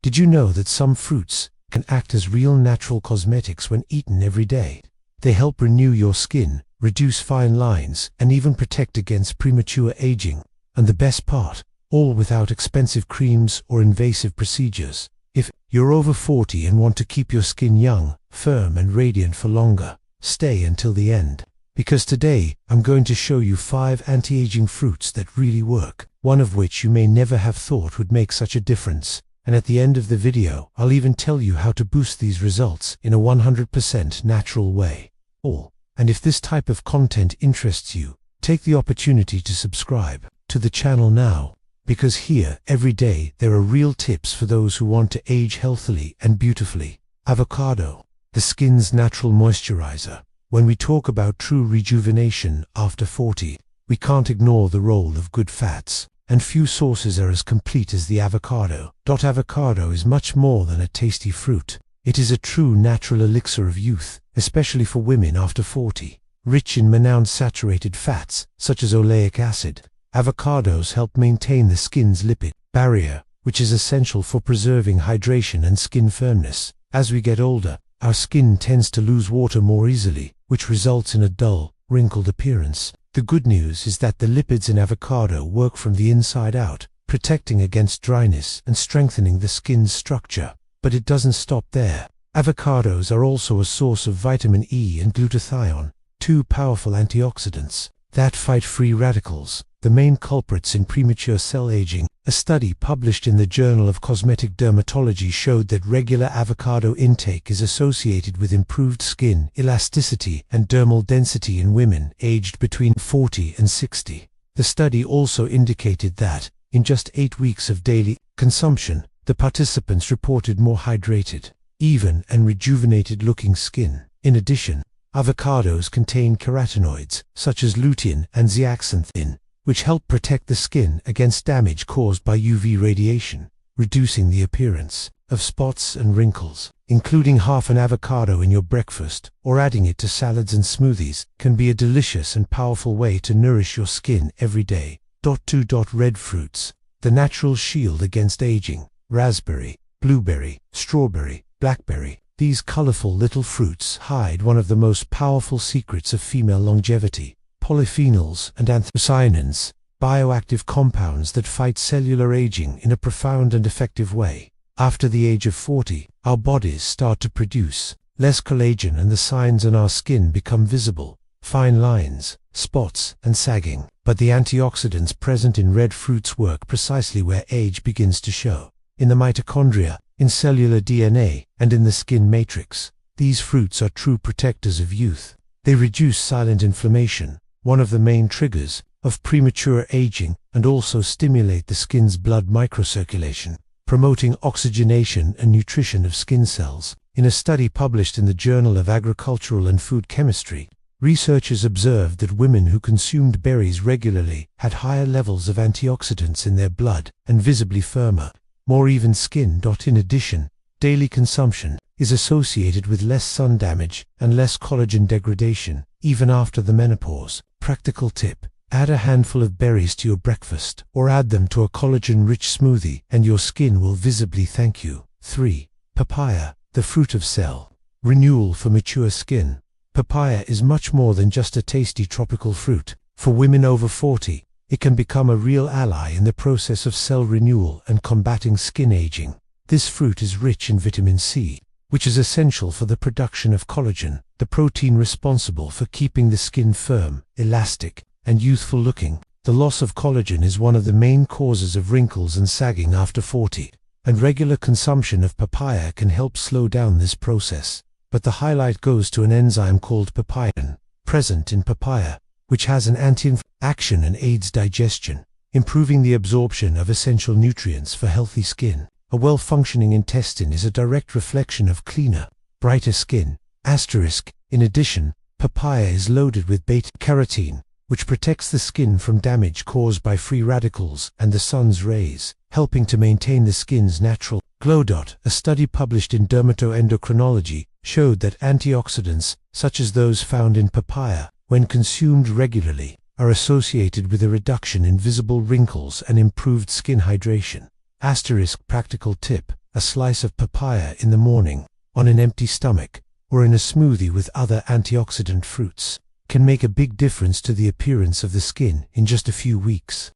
Did you know that some fruits can act as real natural cosmetics when eaten every day? They help renew your skin, reduce fine lines, and even protect against premature aging. And the best part, all without expensive creams or invasive procedures. If you're over 40 and want to keep your skin young, firm, and radiant for longer, stay until the end. Because today, I'm going to show you 5 anti-aging fruits that really work, one of which you may never have thought would make such a difference. And at the end of the video, I'll even tell you how to boost these results in a 100% natural way. And if this type of content interests you, take the opportunity to subscribe to the channel now, because here, every day, there are real tips for those who want to age healthily and beautifully. Avocado, the skin's natural moisturizer. When we talk about true rejuvenation after 40, we can't ignore the role of good fats. And few sources are as complete as the avocado. Avocado is much more than a tasty fruit. It is a true natural elixir of youth, especially for women after 40. Rich in monounsaturated fats, such as oleic acid, avocados help maintain the skin's lipid barrier, which is essential for preserving hydration and skin firmness. As we get older, our skin tends to lose water more easily, which results in a dull, wrinkled appearance. The good news is that the lipids in avocado work from the inside out, protecting against dryness and strengthening the skin's structure. But it doesn't stop there. Avocados are also a source of vitamin E and glutathione, 2 powerful antioxidants that fight free radicals, the main culprits in premature cell aging. A study published in the Journal of Cosmetic Dermatology showed that regular avocado intake is associated with improved skin elasticity and dermal density in women aged between 40 and 60. The study also indicated that, in just 8 weeks of daily consumption, the participants reported more hydrated, even, and rejuvenated-looking skin. In addition, avocados contain carotenoids, such as lutein and zeaxanthin, which help protect the skin against damage caused by UV radiation, reducing the appearance of spots and wrinkles. Including half an avocado in your breakfast or adding it to salads and smoothies can be a delicious and powerful way to nourish your skin every day. 2. Red fruits, the natural shield against aging. Raspberry, blueberry, strawberry, blackberry. These colorful little fruits hide one of the most powerful secrets of female longevity. Polyphenols and anthocyanins, bioactive compounds that fight cellular aging in a profound and effective way. After the age of 40, our bodies start to produce less collagen and the signs on our skin become visible: fine lines, spots, and sagging. But the antioxidants present in red fruits work precisely where age begins to show: in the mitochondria, in cellular DNA, and in the skin matrix. These fruits are true protectors of youth. They reduce silent inflammation, one of the main triggers of premature aging, and also stimulate the skin's blood microcirculation, promoting oxygenation and nutrition of skin cells. In a study published in the Journal of Agricultural and Food Chemistry, researchers observed that women who consumed berries regularly had higher levels of antioxidants in their blood and visibly firmer, more even skin. In addition, daily consumption is associated with less sun damage and less collagen degradation, even after the menopause. Practical tip: add a handful of berries to your breakfast, or add them to a collagen-rich smoothie, and your skin will visibly thank you. 3. Papaya, the fruit of cell renewal for mature skin. Papaya is much more than just a tasty tropical fruit. For women over 40, it can become a real ally in the process of cell renewal and combating skin aging. This fruit is rich in vitamin C, which is essential for the production of collagen, the protein responsible for keeping the skin firm, elastic, and youthful looking. The loss of collagen is one of the main causes of wrinkles and sagging after 40, and regular consumption of papaya can help slow down this process. But the highlight goes to an enzyme called papain, present in papaya, which has an anti-inflammatory action and aids digestion, improving the absorption of essential nutrients for healthy skin. A well-functioning intestine is a direct reflection of cleaner, brighter skin. In addition, papaya is loaded with beta-carotene, which protects the skin from damage caused by free radicals and the sun's rays, helping to maintain the skin's natural glow. A study published in Dermatoendocrinology showed that antioxidants, such as those found in papaya, when consumed regularly, are associated with a reduction in visible wrinkles and improved skin hydration. Practical tip: a slice of papaya in the morning, on an empty stomach, or in a smoothie with other antioxidant fruits, can make a big difference to the appearance of the skin in just a few weeks.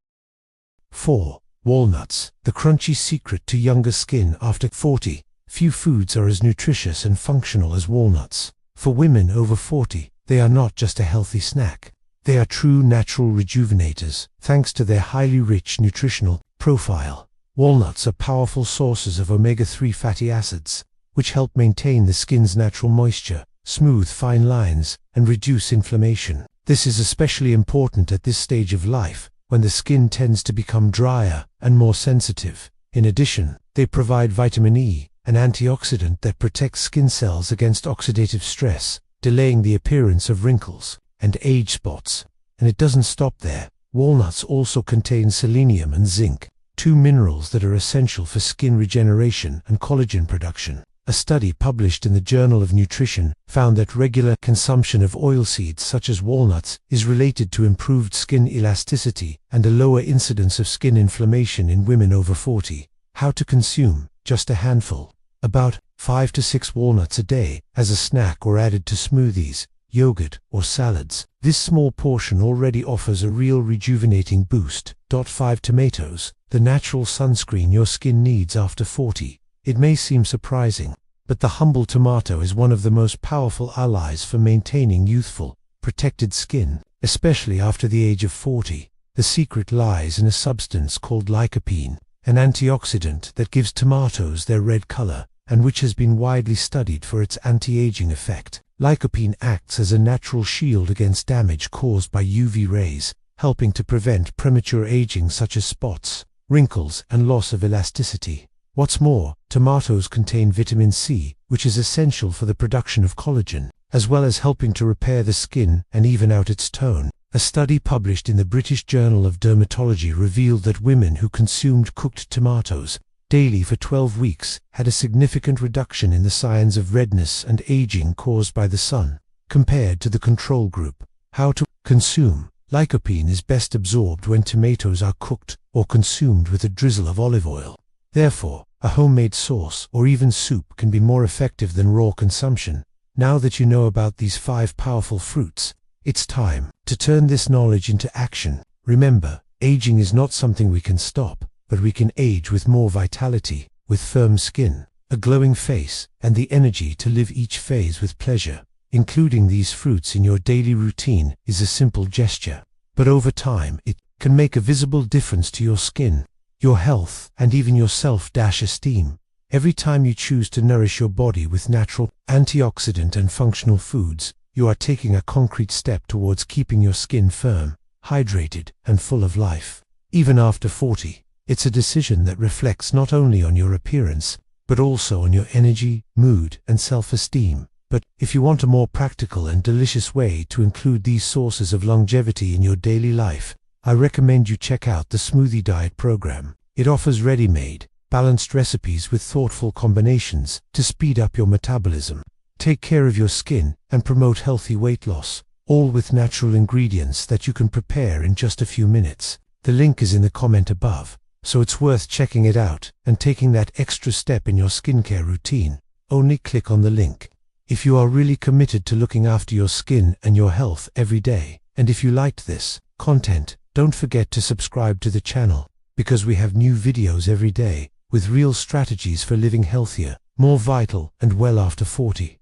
4. Walnuts, the crunchy secret to younger skin after 40. Few foods are as nutritious and functional as walnuts. For women over 40, they are not just a healthy snack. They are true natural rejuvenators, thanks to their highly rich nutritional profile. Walnuts are powerful sources of omega-3 fatty acids, which help maintain the skin's natural moisture, smooth fine lines, and reduce inflammation. This is especially important at this stage of life, when the skin tends to become drier and more sensitive. In addition, they provide vitamin E, an antioxidant that protects skin cells against oxidative stress, delaying the appearance of wrinkles and age spots. And it doesn't stop there. Walnuts also contain selenium and zinc, two minerals that are essential for skin regeneration and collagen production. A study published in the Journal of Nutrition found that regular consumption of oilseeds such as walnuts is related to improved skin elasticity and a lower incidence of skin inflammation in women over 40. How to consume: just a handful, about 5 to 6 walnuts a day, as a snack or added to smoothies, yogurt, or salads. This small portion already offers a real rejuvenating boost. 5 tomatoes, the natural sunscreen your skin needs after 40. It may seem surprising, but the humble tomato is one of the most powerful allies for maintaining youthful, protected skin, especially after the age of 40. The secret lies in a substance called lycopene, an antioxidant that gives tomatoes their red color, and which has been widely studied for its anti-aging effect. Lycopene acts as a natural shield against damage caused by UV rays, helping to prevent premature aging such as spots, wrinkles, and loss of elasticity. What's more, tomatoes contain vitamin C, which is essential for the production of collagen, as well as helping to repair the skin and even out its tone. A study published in the British Journal of Dermatology revealed that women who consumed cooked tomatoes daily for 12 weeks had a significant reduction in the signs of redness and aging caused by the sun, compared to the control group. How to consume: lycopene is best absorbed when tomatoes are cooked or consumed with a drizzle of olive oil. Therefore, a homemade sauce or even soup can be more effective than raw consumption. Now that you know about these 5 powerful fruits, it's time to turn this knowledge into action. Remember, aging is not something we can stop, but we can age with more vitality, with firm skin, a glowing face, and the energy to live each phase with pleasure. Including these fruits in your daily routine is a simple gesture, but over time it can make a visible difference to your skin, your health, and even your self-esteem. Every time you choose to nourish your body with natural, antioxidant and functional foods, you are taking a concrete step towards keeping your skin firm, hydrated, and full of life. Even after 40, it's a decision that reflects not only on your appearance, but also on your energy, mood, and self-esteem. But if you want a more practical and delicious way to include these sources of longevity in your daily life, I recommend you check out the Smoothie Diet program. It offers ready-made, balanced recipes with thoughtful combinations to speed up your metabolism, take care of your skin, and promote healthy weight loss, all with natural ingredients that you can prepare in just a few minutes. The link is in the comment above, so it's worth checking it out and taking that extra step in your skincare routine. Only click on the link. If you are really committed to looking after your skin and your health every day, and if you liked this content, don't forget to subscribe to the channel, because we have new videos every day, with real strategies for living healthier, more vital, and well after 40.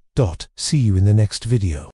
See you in the next video.